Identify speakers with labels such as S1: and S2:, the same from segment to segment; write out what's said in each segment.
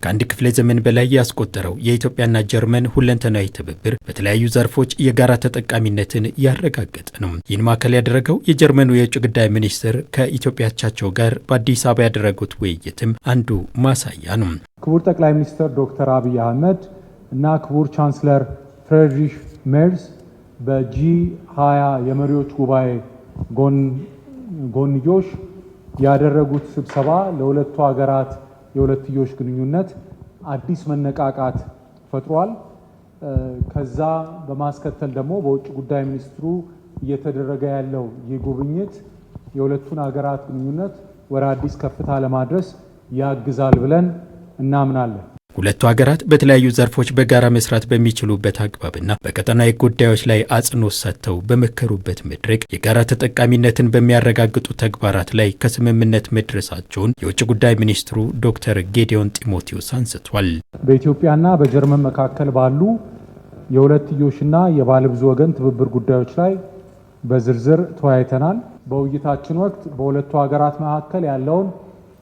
S1: ከአንድ ክፍለ ዘመን በላይ ያስቆጠረው የኢትዮጵያና ጀርመን ሁለንተናዊ ትብብር በተለያዩ ዘርፎች የጋራ ተጠቃሚነትን ያረጋገጠ ነው። ይህን ማዕከል ያደረገው የጀርመኑ የውጭ ጉዳይ ሚኒስትር ከኢትዮጵያ አቻቸው ጋር በአዲስ አበባ ያደረጉት ውይይትም አንዱ ማሳያ ነው።
S2: ክቡር ጠቅላይ ሚኒስትር ዶክተር አብይ አህመድ እና ክቡር ቻንስለር ፍሬድሪሽ ሜርዝ በጂ20 የመሪዎች ጉባኤ ጎንዮሽ ያደረጉት ስብሰባ ለሁለቱ ሀገራት የሁለትዮሽ ግንኙነት አዲስ መነቃቃት ፈጥሯል። ከዛ በማስከተል ደግሞ በውጭ ጉዳይ ሚኒስትሩ እየተደረገ ያለው የጉብኝት የሁለቱን ሀገራት ግንኙነት ወደ አዲስ ከፍታ ለማድረስ ያግዛል ብለን እናምናለን።
S1: ሁለቱ ሀገራት በተለያዩ ዘርፎች በጋራ መስራት በሚችሉበት አግባብና በቀጠናዊ ጉዳዮች ላይ አጽንኦት ሰጥተው በመከሩበት መድረክ የጋራ ተጠቃሚነትን በሚያረጋግጡ ተግባራት ላይ ከስምምነት መድረሳቸውን የውጭ ጉዳይ ሚኒስትሩ ዶክተር ጌዲዮን ጢሞቴዎስ አንስቷል።
S2: በኢትዮጵያና በጀርመን መካከል ባሉ የሁለትዮሽና የባለብዙ ወገን ትብብር ጉዳዮች ላይ በዝርዝር ተወያይተናል። በውይይታችን ወቅት በሁለቱ ሀገራት መካከል ያለውን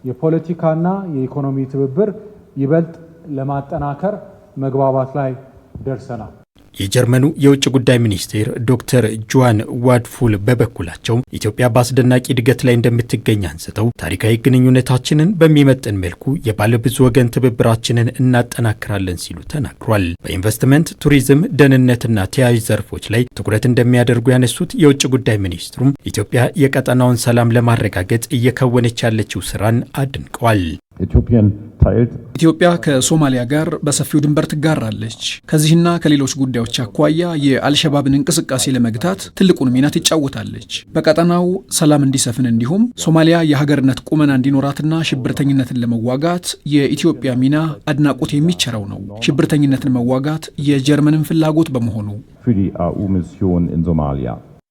S2: የፖለቲካና የኢኮኖሚ ትብብር ይበልጥ ለማጠናከር መግባባት ላይ ደርሰናል።
S1: የጀርመኑ የውጭ ጉዳይ ሚኒስቴር ዶክተር ጆዋን ዋድፉል በበኩላቸው ኢትዮጵያ በአስደናቂ እድገት ላይ እንደምትገኝ አንስተው ታሪካዊ ግንኙነታችንን በሚመጥን መልኩ የባለብዙ ወገን ትብብራችንን እናጠናክራለን ሲሉ ተናግሯል። በኢንቨስትመንት፣ ቱሪዝም፣ ደህንነትና ተያያዥ ዘርፎች ላይ ትኩረት እንደሚያደርጉ ያነሱት የውጭ ጉዳይ ሚኒስትሩም ኢትዮጵያ የቀጠናውን ሰላም ለማረጋገጥ እየከወነች ያለችው ስራን አድንቀዋል።
S3: ኢትዮጵያ ከሶማሊያ ጋር በሰፊው ድንበር ትጋራለች። ከዚህና ከሌሎች ጉዳዮች አኳያ የአልሸባብን እንቅስቃሴ ለመግታት ትልቁን ሚና ትጫወታለች። በቀጠናው ሰላም እንዲሰፍን እንዲሁም ሶማሊያ የሀገርነት ቁመና እንዲኖራትና ሽብርተኝነትን ለመዋጋት የኢትዮጵያ ሚና አድናቆት የሚቸረው ነው። ሽብርተኝነትን መዋጋት የጀርመንን ፍላጎት በመሆኑ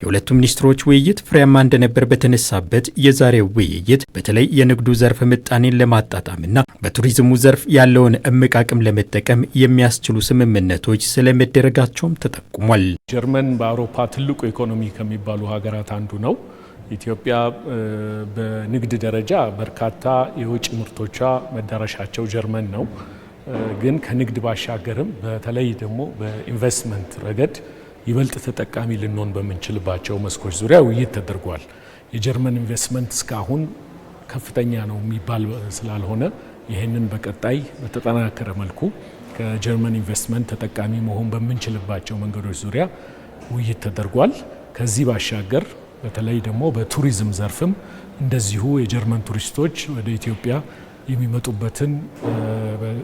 S1: የሁለቱ ሚኒስትሮች ውይይት ፍሬያማ እንደነበር በተነሳበት የዛሬው ውይይት በተለይ የንግዱ ዘርፍ ምጣኔን ለማጣጣምና በቱሪዝሙ ዘርፍ ያለውን እምቅ አቅም ለመጠቀም የሚያስችሉ ስምምነቶች ስለመደረጋቸውም ተጠቁሟል።
S4: ጀርመን በአውሮፓ ትልቁ ኢኮኖሚ ከሚባሉ ሀገራት አንዱ ነው። ኢትዮጵያ በንግድ ደረጃ በርካታ የውጭ ምርቶቿ መዳረሻቸው ጀርመን ነው። ግን ከንግድ ባሻገርም በተለይ ደግሞ በኢንቨስትመንት ረገድ ይበልጥ ተጠቃሚ ልንሆን በምንችልባቸው መስኮች ዙሪያ ውይይት ተደርጓል። የጀርመን ኢንቨስትመንት እስካሁን ከፍተኛ ነው የሚባል ስላልሆነ ይህንን በቀጣይ በተጠናከረ መልኩ ከጀርመን ኢንቨስትመንት ተጠቃሚ መሆን በምንችልባቸው መንገዶች ዙሪያ ውይይት ተደርጓል። ከዚህ ባሻገር በተለይ ደግሞ በቱሪዝም ዘርፍም እንደዚሁ የጀርመን ቱሪስቶች ወደ ኢትዮጵያ የሚመጡበትን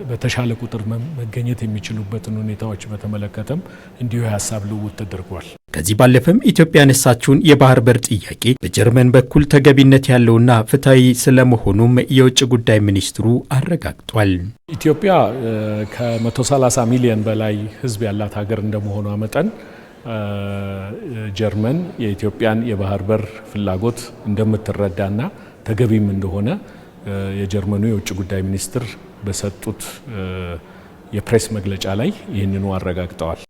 S4: በተሻለ ቁጥር መገኘት የሚችሉበትን ሁኔታዎች በተመለከተም እንዲሁ የሀሳብ ልውውጥ ተደርጓል።
S1: ከዚህ ባለፈም ኢትዮጵያ ያነሳችውን የባህር በር ጥያቄ በጀርመን በኩል ተገቢነት ያለውና ፍትሐዊ ስለመሆኑም የውጭ ጉዳይ ሚኒስትሩ አረጋግጧል።
S4: ኢትዮጵያ ከ130 ሚሊዮን በላይ ሕዝብ ያላት ሀገር እንደመሆኗ መጠን ጀርመን የኢትዮጵያን የባህር በር ፍላጎት እንደምትረዳና ተገቢም እንደሆነ የጀርመኑ የውጭ ጉዳይ ሚኒስትር በሰጡት የፕሬስ መግለጫ ላይ ይህንኑ አረጋግጠዋል።